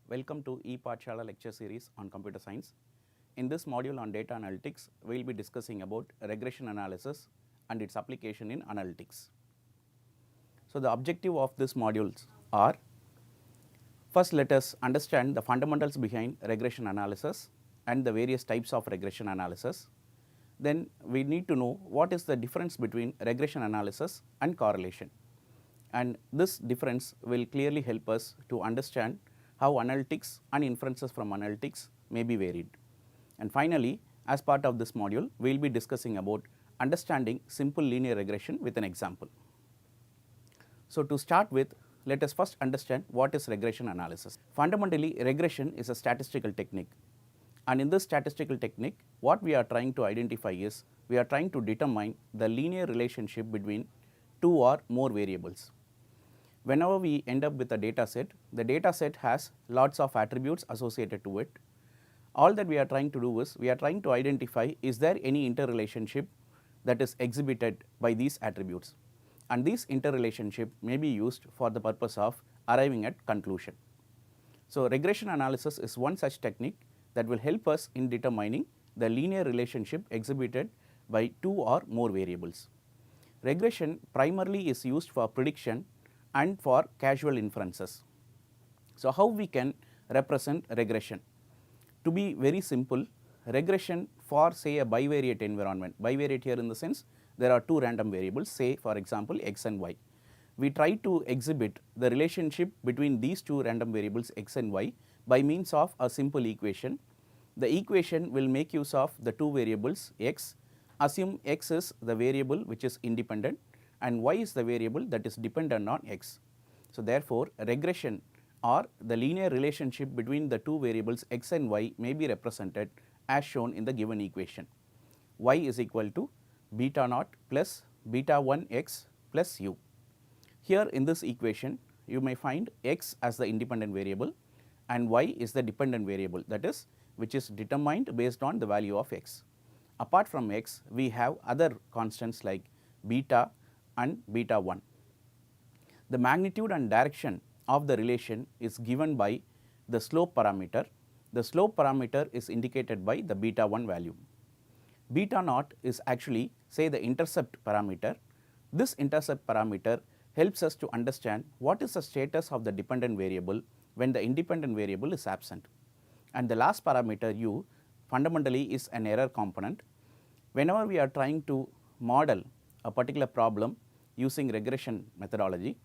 Welcome to ePathshala lecture series on computer science. In this module on data analytics, we will be discussing about regression analysis and its application in analytics. So, the objective of this modules are: first, let us understand the fundamentals behind regression analysis and the various types of regression analysis. Then we need to know what is the difference between regression analysis and correlation, and this difference will clearly help us to understand how analytics and inferences from analytics may be varied. And finally, as part of this module, we will be discussing about understanding simple linear regression with an example. So, to start with, let us first understand what is regression analysis. Fundamentally, regression is a statistical technique, and in this statistical technique, what we are trying to identify is we are trying to determine the linear relationship between two or more variables. Whenever we end up with a data set, the data set has lots of attributes associated to it. All that we are trying to do is we are trying to identify, is there any interrelationship that is exhibited by these attributes, and this interrelationship may be used for the purpose of arriving at conclusion. So, regression analysis is one such technique that will help us in determining the linear relationship exhibited by two or more variables. Regression primarily is used for prediction and for causal inferences. So, how we can represent regression? To be very simple, regression for say a bivariate environment, bivariate here in the sense there are two random variables, say for example x and y. We try to exhibit the relationship between these two random variables x and y by means of a simple equation. The equation will make use of the two variables x, assume x is the variable which is independent and y is the variable that is dependent on x. So, therefore, regression or the linear relationship between the two variables x and y may be represented as shown in the given equation. Y is equal to beta naught plus beta 1 x plus u. Here in this equation, you may find x as the independent variable and y is the dependent variable, that is, which is determined based on the value of x. Apart from x, we have other constants like beta and beta 1. The magnitude and direction of the relation is given by the slope parameter. The slope parameter is indicated by the beta 1 value. Beta naught is actually say the intercept parameter. This intercept parameter helps us to understand what is the status of the dependent variable when the independent variable is absent. And the last parameter u fundamentally is an error component. Whenever we are trying to model a particular problem using regression methodology,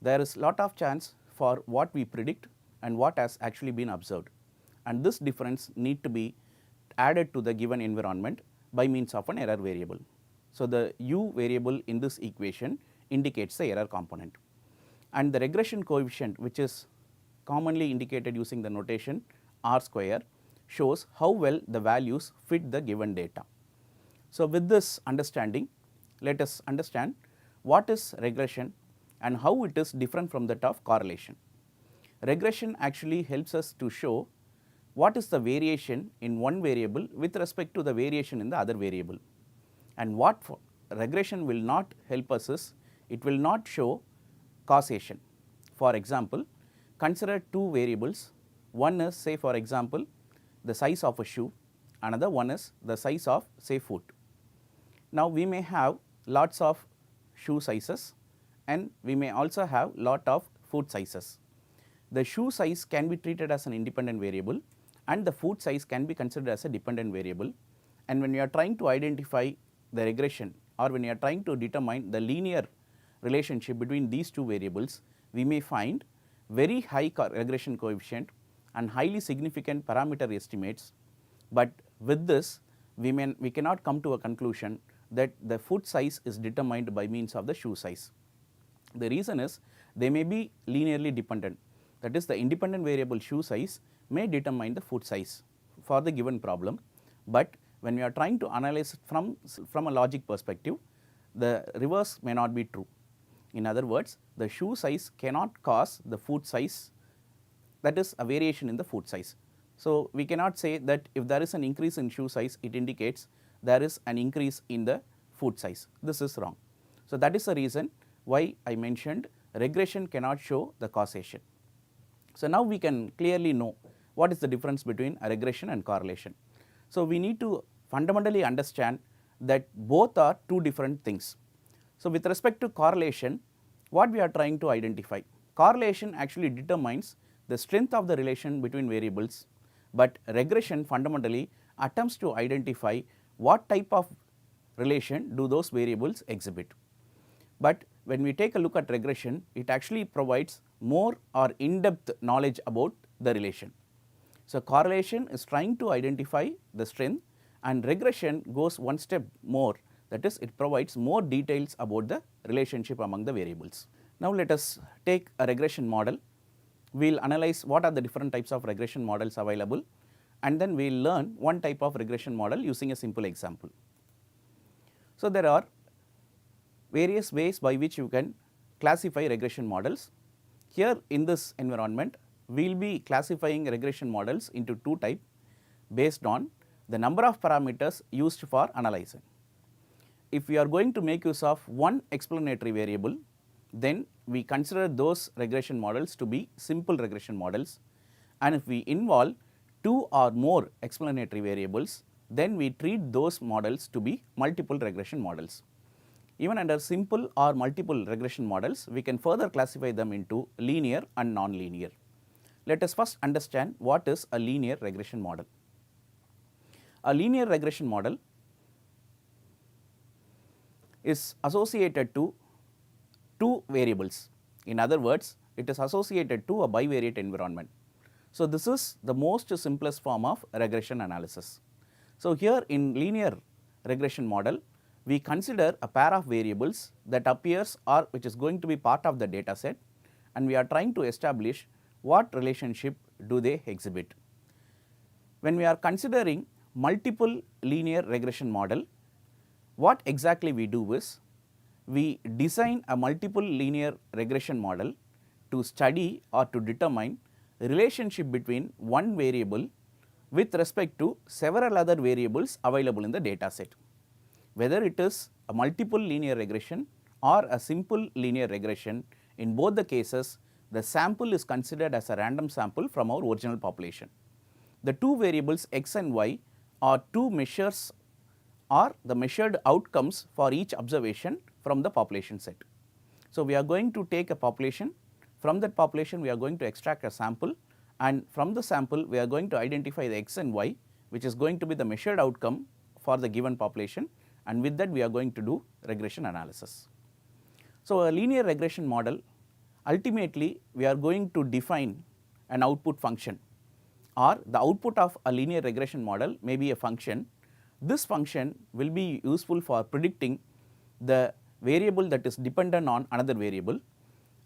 there is lot of chance for what we predict and what has actually been observed, and this difference need to be added to the given environment by means of an error variable. So, the u variable in this equation indicates the error component, and the regression coefficient, which is commonly indicated using the notation r square, shows how well the values fit the given data. So, with this understanding, let us understand what is regression and how it is different from that of correlation. Regression actually helps us to show what is the variation in one variable with respect to the variation in the other variable, and what regression will not help us is it will not show causation. For example, consider two variables. One is say for example the size of a shoe, another one is the size of say foot. Now, we may have lots of shoe sizes and we may also have lot of foot sizes. The shoe size can be treated as an independent variable and the foot size can be considered as a dependent variable, and when you are trying to identify the regression or when you are trying to determine the linear relationship between these two variables, we may find very high regression coefficient and highly significant parameter estimates, but with this we cannot come to a conclusion that the foot size is determined by means of the shoe size. The reason is they may be linearly dependent, that is the independent variable shoe size may determine the foot size for the given problem, but when we are trying to analyze from a logic perspective, the reverse may not be true. In other words, the shoe size cannot cause the foot size, that is a variation in the foot size. So, we cannot say that if there is an increase in shoe size, it indicates there is an increase in the foot size. This is wrong. So, that is the reason why I mentioned regression cannot show the causation. So now we can clearly know what is the difference between a regression and correlation. So we need to fundamentally understand that both are two different things. So with respect to correlation, what we are trying to identify? Correlation actually determines the strength of the relation between variables, but regression fundamentally attempts to identify what type of relation do those variables exhibit. But when we take a look at regression, it actually provides more or in-depth knowledge about the relation. So correlation is trying to identify the strength, and regression goes one step more, that is, it provides more details about the relationship among the variables. Now let us take a regression model. We will analyze what are the different types of regression models available, and then we will learn one type of regression model using a simple example. So there are various ways by which you can classify regression models. Here in this environment, we will be classifying regression models into two types based on the number of parameters used for analyzing. If we are going to make use of one explanatory variable, then we consider those regression models to be simple regression models, and if we involve two or more explanatory variables, then we treat those models to be multiple regression models. Even under simple or multiple regression models, we can further classify them into linear and non-linear. Let us first understand what is a linear regression model. A linear regression model is associated to two variables. In other words, it is associated to a bivariate environment. So this is the most simplest form of regression analysis. So here in linear regression model, we consider a pair of variables that appears or which is going to be part of the data set, and we are trying to establish what relationship do they exhibit. When we are considering multiple linear regression model, what exactly we do is, we design a multiple linear regression model to study or to determine the relationship between one variable with respect to several other variables available in the data set. Whether it is a multiple linear regression or a simple linear regression, in both the cases, the sample is considered as a random sample from our original population. The two variables x and y are two measures or the measured outcomes for each observation from the population set. So we are going to take a population, from that population we are going to extract a sample, and from the sample we are going to identify the x and y, which is going to be the measured outcome for the given population, and with that we are going to do regression analysis. So a linear regression model, ultimately we are going to define an output function, or the output of a linear regression model may be a function. This function will be useful for predicting the variable that is dependent on another variable,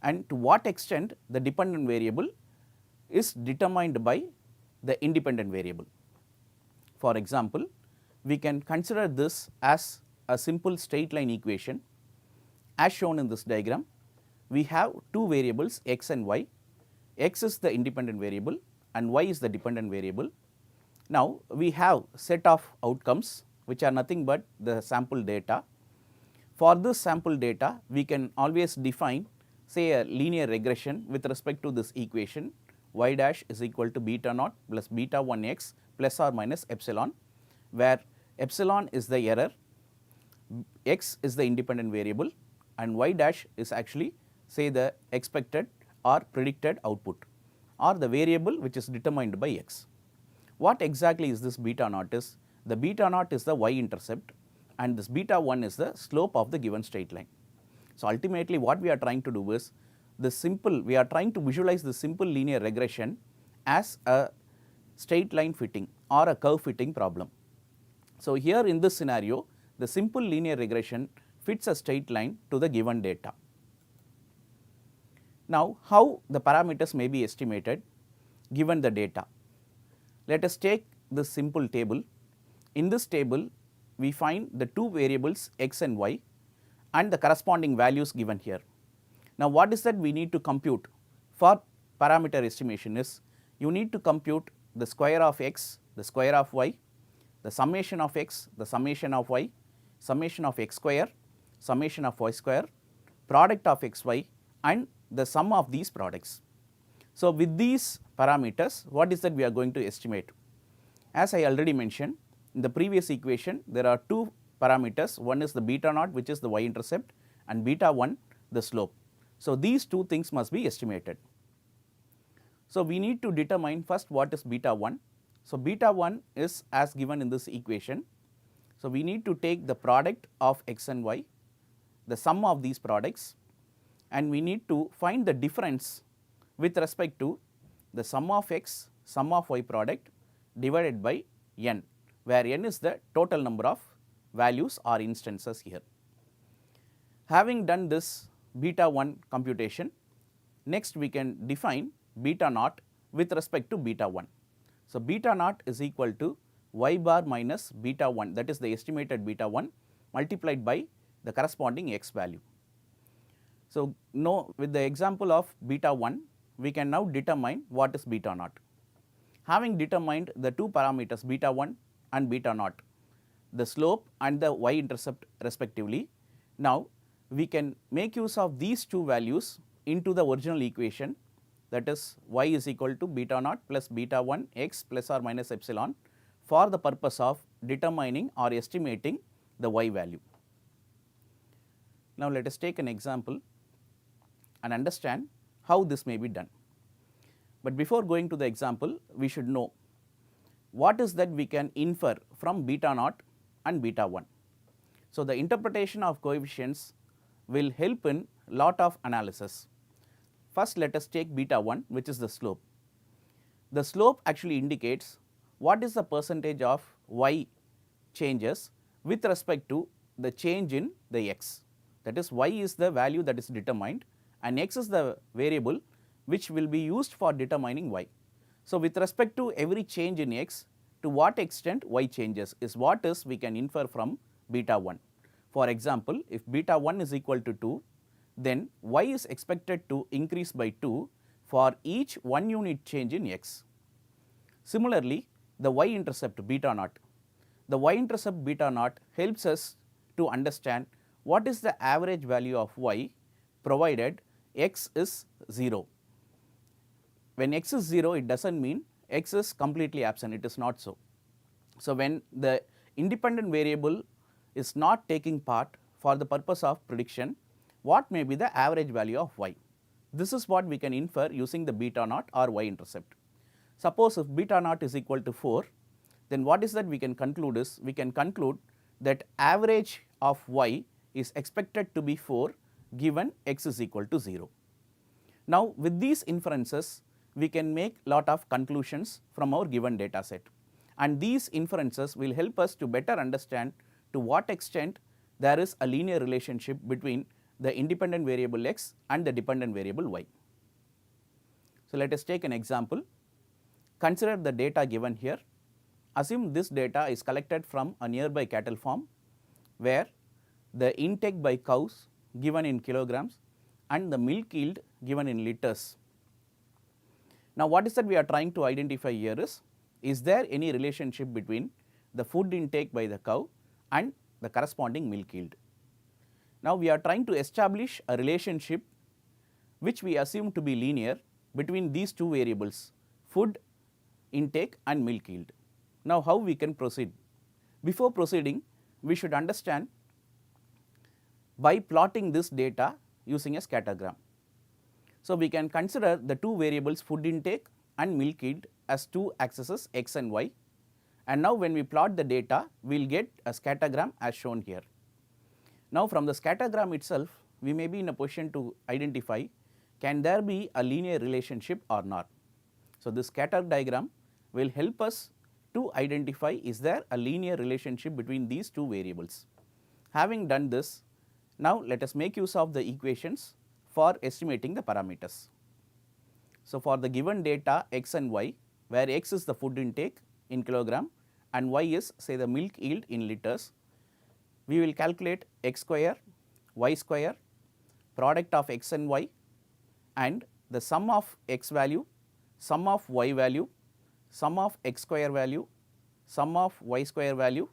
and to what extent the dependent variable is determined by the independent variable. For example, we can consider this as a simple straight line equation. As shown in this diagram, we have two variables x and y. X is the independent variable and y is the dependent variable. Now we have set of outcomes which are nothing but the sample data. For this sample data, we can always define, say, a linear regression with respect to this equation, y dash is equal to beta naught plus beta 1 x plus or minus epsilon, where epsilon is the error, x is the independent variable, and y dash is actually, say, the expected or predicted output, or the variable which is determined by x. What exactly is this beta naught is? The beta naught is the y-intercept, and this beta 1 is the slope of the given straight line. So ultimately what we are trying to do is, we are trying to visualize the simple linear regression as a straight line fitting or a curve fitting problem. So here in this scenario, the simple linear regression fits a straight line to the given data. Now how the parameters may be estimated given the data? Let us take this simple table. In this table, we find the two variables x and y and the corresponding values given here. Now what is that we need to compute for parameter estimation is, you need to compute the square of x, the square of y, the summation of x, the summation of y, summation of x square, summation of y square, product of xy, and the sum of these products. So, with these parameters, what is that we are going to estimate? As I already mentioned, in the previous equation there are two parameters, one is the beta naught, which is the y intercept, and beta 1 the slope. So, these two things must be estimated. So, we need to determine first what is beta 1. So, beta 1 is as given in this equation. So, we need to take the product of x and y, the sum of these products, and we need to find the difference with respect to the sum of x, sum of y product divided by n, where n is the total number of values or instances here. Having done this beta 1 computation, next we can define beta naught with respect to beta 1. So, beta naught is equal to y bar minus beta 1, that is the estimated beta 1 multiplied by the corresponding x value. So, now with the example of beta 1, we can now determine what is beta naught. Having determined the two parameters beta 1 and beta naught, the slope and the y intercept respectively, now we can make use of these two values into the original equation, that is y is equal to beta naught plus beta 1 x plus or minus epsilon, for the purpose of determining or estimating the y value. Now, let us take an example and understand how this may be done. But before going to the example, we should know what is that we can infer from beta naught and beta 1. So, the interpretation of coefficients will help in lot of analysis. First, let us take beta 1, which is the slope. The slope actually indicates what is the percentage of y changes with respect to the change in the x. That is, y is the value that is determined and x is the variable which will be used for determining y. So, with respect to every change in x, to what extent y changes is what is we can infer from beta 1. For example, if beta 1 is equal to 2, then y is expected to increase by 2 for each 1 unit change in x. Similarly, the y intercept beta naught. The y intercept beta naught helps us to understand what is the average value of y provided x is 0. When x is 0, it does not mean x is completely absent, it is not so. So, when the independent variable is not taking part for the purpose of prediction, what may be the average value of y? This is what we can infer using the beta naught or y intercept. Suppose if beta naught is equal to 4, then what is that we can conclude is, we can conclude that average of y is expected to be 4 given x is equal to 0. Now, with these inferences, we can make lot of conclusions from our given data set, and these inferences will help us to better understand to what extent there is a linear relationship between the independent variable x and the dependent variable y. So, let us take an example. Consider the data given here. Assume this data is collected from a nearby cattle farm, where the intake by cows given in kilograms and the milk yield given in liters. Now, what is that we are trying to identify here is there any relationship between the food intake by the cow and the corresponding milk yield? Now, we are trying to establish a relationship which we assume to be linear between these two variables, food intake and milk yield. Now, how we can proceed? Before proceeding, we should understand by plotting this data using a scattergram. So, we can consider the two variables food intake and milk yield as two axes x and y, and now when we plot the data, we will get a scattergram as shown here. Now, from the scattergram itself, we may be in a position to identify, can there be a linear relationship or not. So, this scatter diagram will help us to identify, is there a linear relationship between these two variables. Having done this, now let us make use of the equations for estimating the parameters. So, for the given data x and y, where x is the food intake in kilogram and y is, say, the milk yield in liters, we will calculate x square, y square, product of x and y, and the sum of x value, sum of y value, sum of x square value, sum of y square value,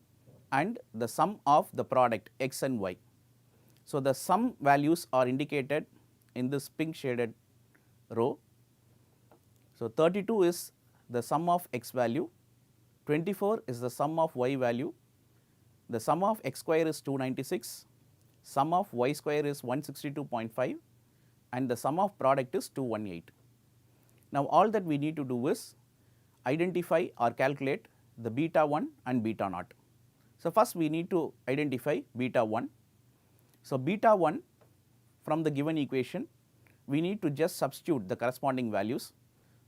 and the sum of the product x and y. So, the sum values are indicated in this pink shaded row, So 32 is the sum of x value, 24 is the sum of y value, the sum of x square is 296, sum of y square is 162.5 and the sum of product is 218. Now all that we need to do is identify or calculate the beta 1 and beta naught. So first we need to identify beta 1. So beta 1 from the given equation we need to just substitute the corresponding values.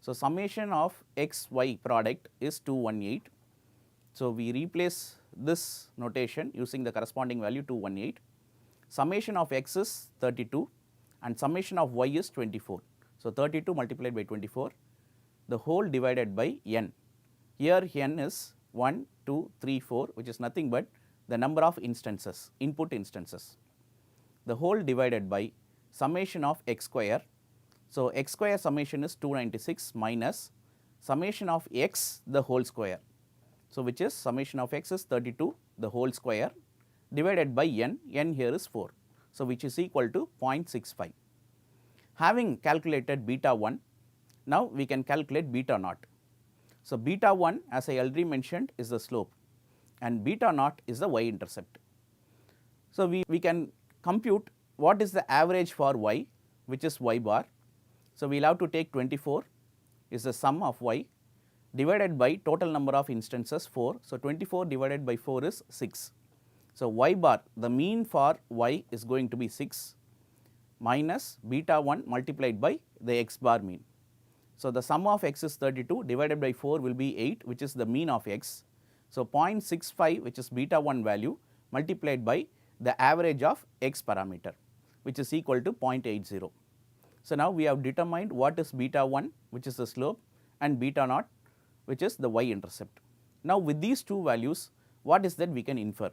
So summation of x y product is 218. So we replace this notation using the corresponding value 218. Summation of x is 32 and summation of y is 24. So 32 multiplied by 24, the whole divided by n. Here n is 1, 2, 3, 4, which is nothing but the number of instances, input instances. The whole divided by summation of x square. So x square summation is 296 minus summation of x the whole square. So which is summation of x is 32 the whole square divided by n here is 4. So which is equal to 0.65. Having calculated beta 1, now we can calculate beta naught. So beta 1, as I already mentioned, is the slope and beta naught is the y intercept. So we can compute what is the average for y, which is y bar. So we will have to take 24 is the sum of y divided by total number of instances 4. So 24 divided by 4 is 6. So y bar, the mean for y is going to be 6 minus beta 1 multiplied by the x bar mean. So the sum of x is 32 divided by 4 will be 8, which is the mean of x. So 0.65, which is beta 1 value, multiplied by the average of x parameter, which is equal to 0.80. So now we have determined what is beta 1, which is the slope, and beta naught, which is the y intercept. Now with these two values, what is that we can infer?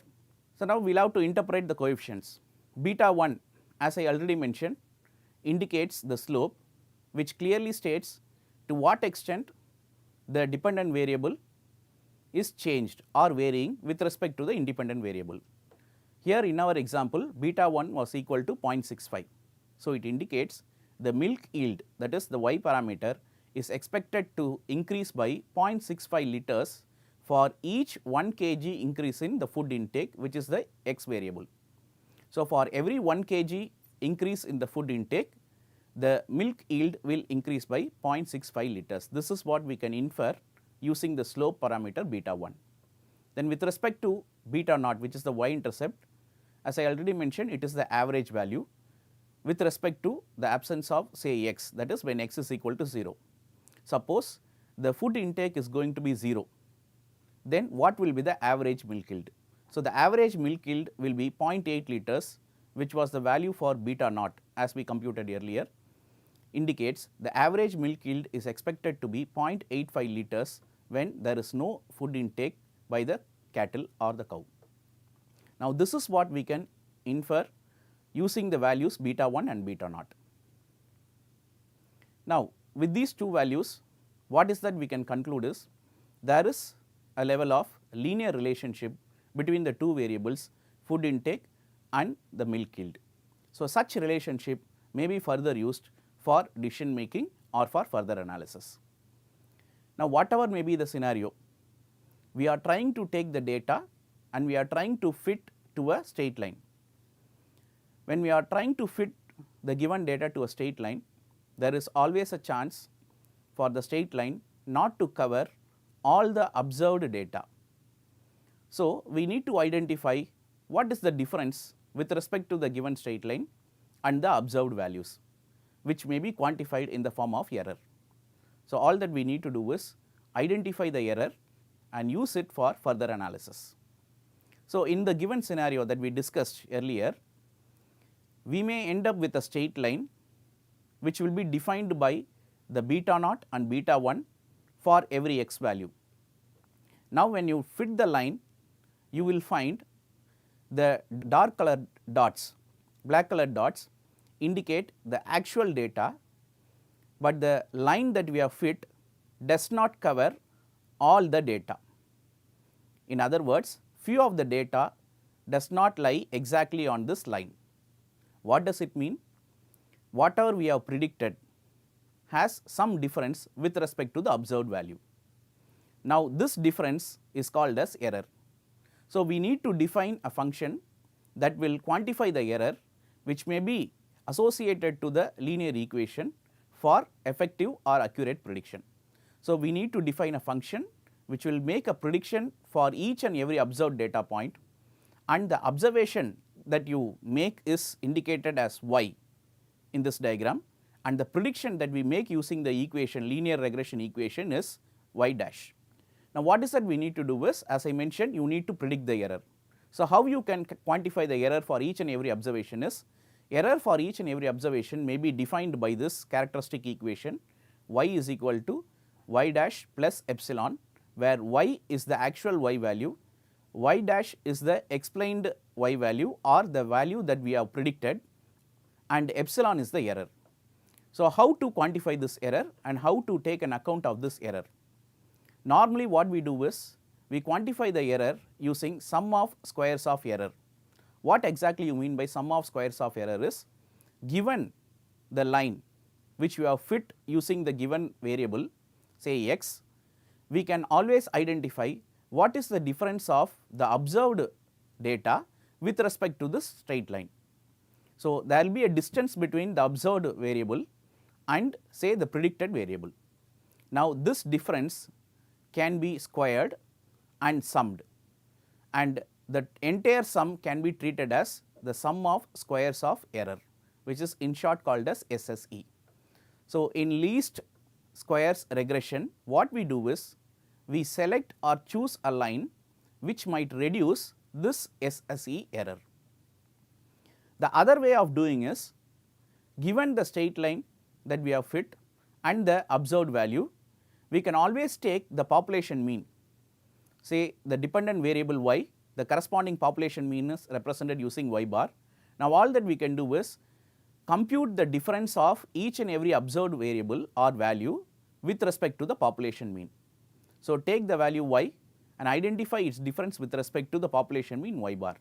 So now we will have to interpret the coefficients. Beta 1, as I already mentioned, indicates the slope, which clearly states to what extent the dependent variable is changed or varying with respect to the independent variable. Here in our example, beta 1 was equal to 0.65. So it indicates the milk yield, that is the y parameter, is expected to increase by 0.65 liters for each 1 kg increase in the food intake, which is the x variable. So for every 1 kg increase in the food intake, the milk yield will increase by 0.65 liters. This is what we can infer using the slope parameter beta 1. Then with respect to beta naught, which is the y intercept, as I already mentioned, it is the average value with respect to the absence of say x, that is when x is equal to 0. Suppose the food intake is going to be 0, then what will be the average milk yield? So the average milk yield will be 0.8 liters, which was the value for beta naught as we computed earlier, indicates the average milk yield is expected to be 0.85 liters when there is no food intake by the cattle or the cow. Now this is what we can infer using the values beta 1 and beta naught. Now with these two values, what is that we can conclude is there is a level of linear relationship between the two variables, food intake and the milk yield. So such relationship may be further used for decision making or for further analysis. Now whatever may be the scenario, we are trying to take the data and we are trying to fit to a straight line. When we are trying to fit the given data to a straight line, there is always a chance for the straight line not to cover all the observed data. So we need to identify what is the difference with respect to the given straight line and the observed values, which may be quantified in the form of error. So all that we need to do is identify the error and use it for further analysis. So in the given scenario that we discussed earlier, we may end up with a straight line which will be defined by the beta naught and beta 1 for every x value. Now when you fit the line, you will find the dark colored dots, black colored dots indicate the actual data, but the line that we have fit does not cover all the data. In other words, few of the data does not lie exactly on this line. What does it mean? Whatever we have predicted has some difference with respect to the observed value. Now, this difference is called as error. So, we need to define a function that will quantify the error which may be associated to the linear equation for effective or accurate prediction. So, we need to define a function which will make a prediction for each and every observed data point, and the observation that you make is indicated as y in this diagram, and the prediction that we make using the equation, linear regression equation, is y dash. Now, what is that we need to do is, as I mentioned, you need to predict the error. So, how you can quantify the error for each and every observation is, error for each and every observation may be defined by this characteristic equation, y is equal to y dash plus epsilon, where y is the actual y value, y dash is the explained y value or the value that we have predicted, and epsilon is the error. So, how to quantify this error and how to take an account of this error? Normally what we do is, we quantify the error using sum of squares of error. What exactly you mean by sum of squares of error is, given the line which we have fit using the given variable, say x, we can always identify what is the difference of the observed data with respect to this straight line. So, there will be a distance between the observed variable and say the predicted variable. Now, this difference can be squared and summed, and the entire sum can be treated as the sum of squares of error, which is in short called as SSE. So, in least squares regression, what we do is, we select or choose a line which might reduce this SSE error. The other way of doing is, given the straight line that we have fit and the observed value, we can always take the population mean, say the dependent variable y, the corresponding population mean is represented using y bar. Now, all that we can do is compute the difference of each and every observed variable or value with respect to the population mean. So, take the value y and identify its difference with respect to the population mean y bar.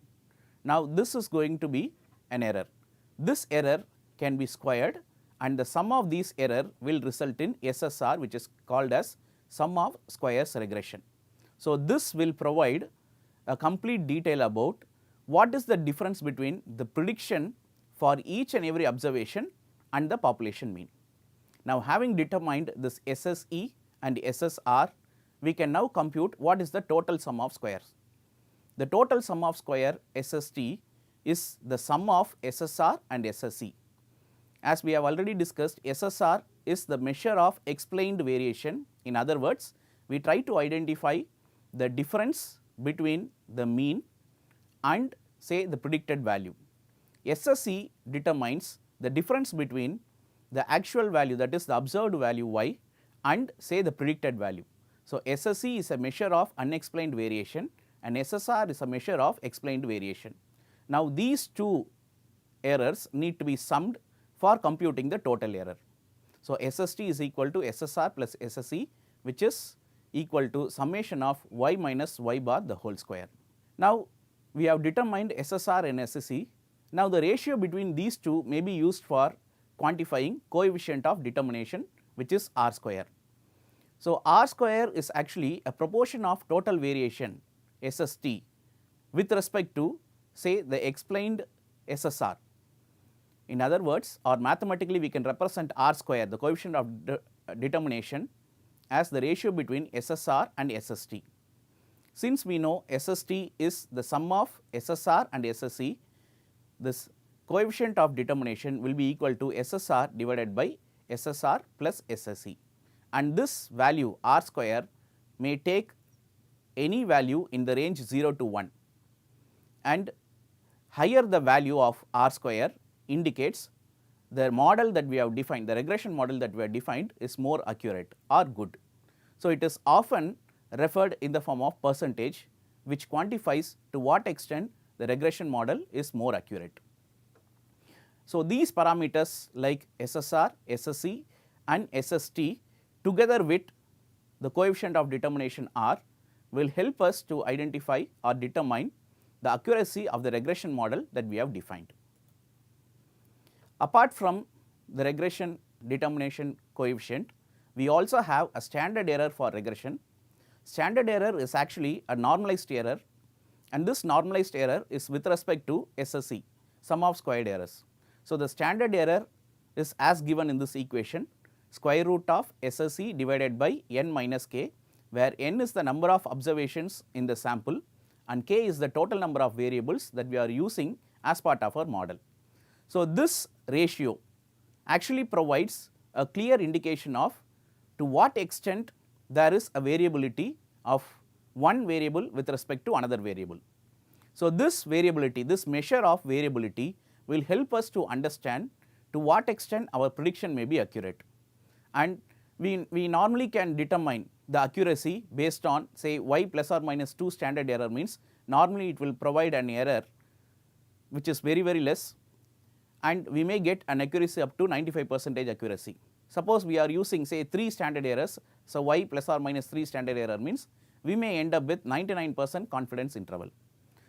Now, this is going to be an error. This error can be squared, and the sum of these error will result in SSR, which is called as sum of squares regression. So, this will provide a complete detail about what is the difference between the prediction for each and every observation and the population mean. Now, having determined this SSE and SSR, we can now compute what is the total sum of squares. The total sum of square SST is the sum of SSR and SSE. As we have already discussed, SSR is the measure of explained variation. In other words, we try to identify the difference between the mean and say the predicted value. SSE determines the difference between the actual value, that is the observed value y, and say the predicted value. So, SSE is a measure of unexplained variation and SSR is a measure of explained variation. Now, these two errors need to be summed for computing the total error. So, SST is equal to SSR plus SSE, which is equal to summation of y minus y bar the whole square. Now, we have determined SSR and SSE. Now, the ratio between these two may be used for quantifying coefficient of determination, which is R square. So, R square is actually a proportion of total variation SST with respect to say the explained SSR. In other words, or mathematically we can represent R square, the coefficient of determination, as the ratio between SSR and SST. Since we know SST is the sum of SSR and SSE, this coefficient of determination will be equal to SSR divided by SSR plus SSE. And this value R square may take any value in the range 0 to 1, and higher the value of R square indicates the model that we have defined, the regression model that we have defined is more accurate or good. So, it is often referred in the form of percentage, which quantifies to what extent the regression model is more accurate. So, these parameters like SSR, SSE and SST together with the coefficient of determination R will help us to identify or determine the accuracy of the regression model that we have defined. Apart from the regression determination coefficient, we also have a standard error for regression. Standard error is actually a normalized error, and this normalized error is with respect to SSE, sum of squared errors. So, the standard error is as given in this equation, square root of SSE divided by n minus k, where n is the number of observations in the sample and k is the total number of variables that we are using as part of our model. So, this ratio actually provides a clear indication of to what extent there is a variability of one variable with respect to another variable. So, this variability, this measure of variability will help us to understand to what extent our prediction may be accurate, and we normally can determine the accuracy based on say y plus or minus 2 standard error means normally it will provide an error which is very less, and we may get an accuracy up to 95% accuracy. Suppose we are using say 3 standard errors, so y plus or minus 3 standard error means we may end up with 99% confidence interval.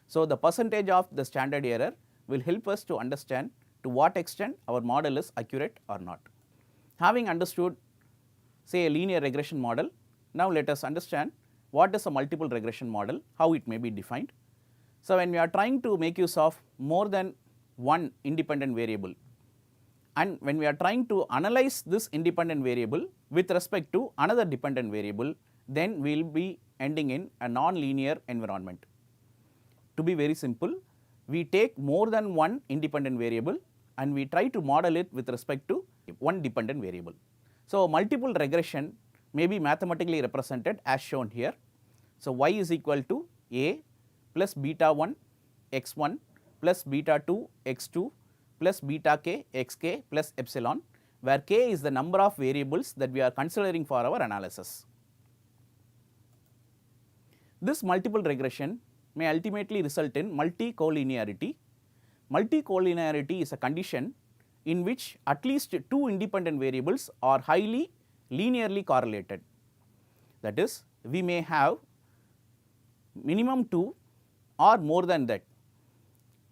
So, the percentage of the standard error will help us to understand to what extent our model is accurate or not. Having understood say a linear regression model, now let us understand what is a multiple regression model, how it may be defined. So, when we are trying to make use of more than one independent variable, and when we are trying to analyze this independent variable with respect to another dependent variable, then we will be ending in a non-linear environment. To be very simple, we take more than one independent variable and we try to model it with respect to one dependent variable. So, multiple regression may be mathematically represented as shown here. So, y is equal to a plus beta 1 x1 plus beta 2 x2 plus beta k xk plus epsilon, where k is the number of variables that we are considering for our analysis. This multiple regression may ultimately result in multi-collinearity. Multi-collinearity is a condition in which at least 2 independent variables are highly linearly correlated. That is, we may have minimum 2 or more than that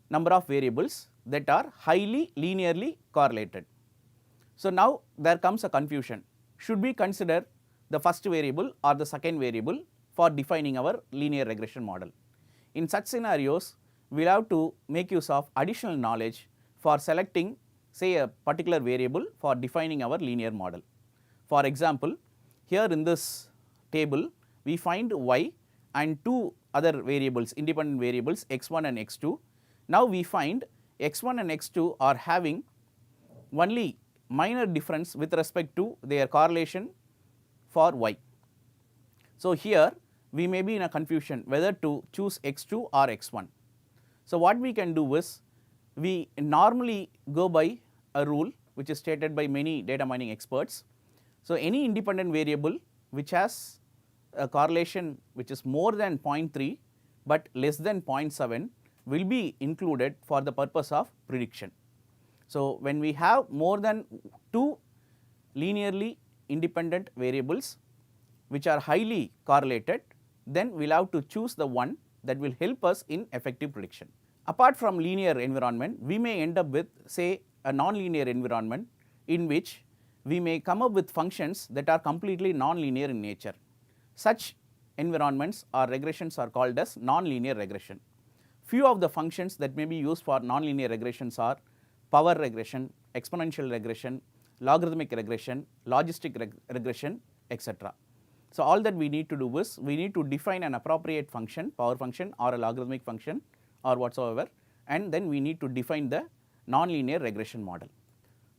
number of variables that are highly linearly correlated. So, now there comes a confusion, should we consider the first variable or the second variable for defining our linear regression model? In such scenarios, we will have to make use of additional knowledge for selecting say a particular variable for defining our linear model. For example, here in this table we find y and 2 other variables, independent variables x1 and x2. Now, we find x1 and x2 are having only minor difference with respect to their correlation for y. So, here we may be in a confusion whether to choose x2 or x1. So, what we can do is we normally go by a rule which is stated by many data mining experts. So, any independent variable which has a correlation which is more than 0.3 but less than 0.7 will be included for the purpose of prediction. So, when we have more than 2 linearly independent variables which are highly correlated, then we will have to choose the one that will help us in effective prediction. Apart from linear environment, we may end up with say a non-linear environment in which we may come up with functions that are completely non-linear in nature. Such environments or regressions are called as non-linear regression. Few of the functions that may be used for non-linear regressions are power regression, exponential regression, logarithmic regression, logistic regression, etc. So, all that we need to do is we need to define an appropriate function, power function or a logarithmic function or whatsoever, and then we need to define the non-linear regression model.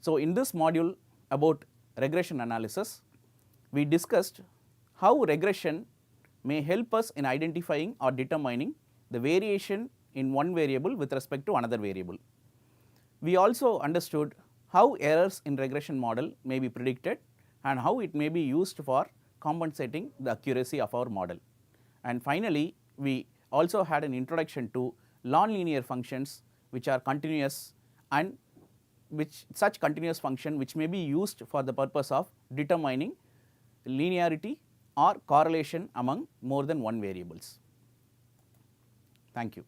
So, in this module about regression analysis, we discussed how regression may help us in identifying or determining the variation in one variable with respect to another variable. We also understood how errors in regression model may be predicted and how it may be used for compensating the accuracy of our model. And finally, we also had an introduction to nonlinear functions which are continuous and which such continuous function which may be used for the purpose of determining linearity or correlation among more than one variables. Thank you.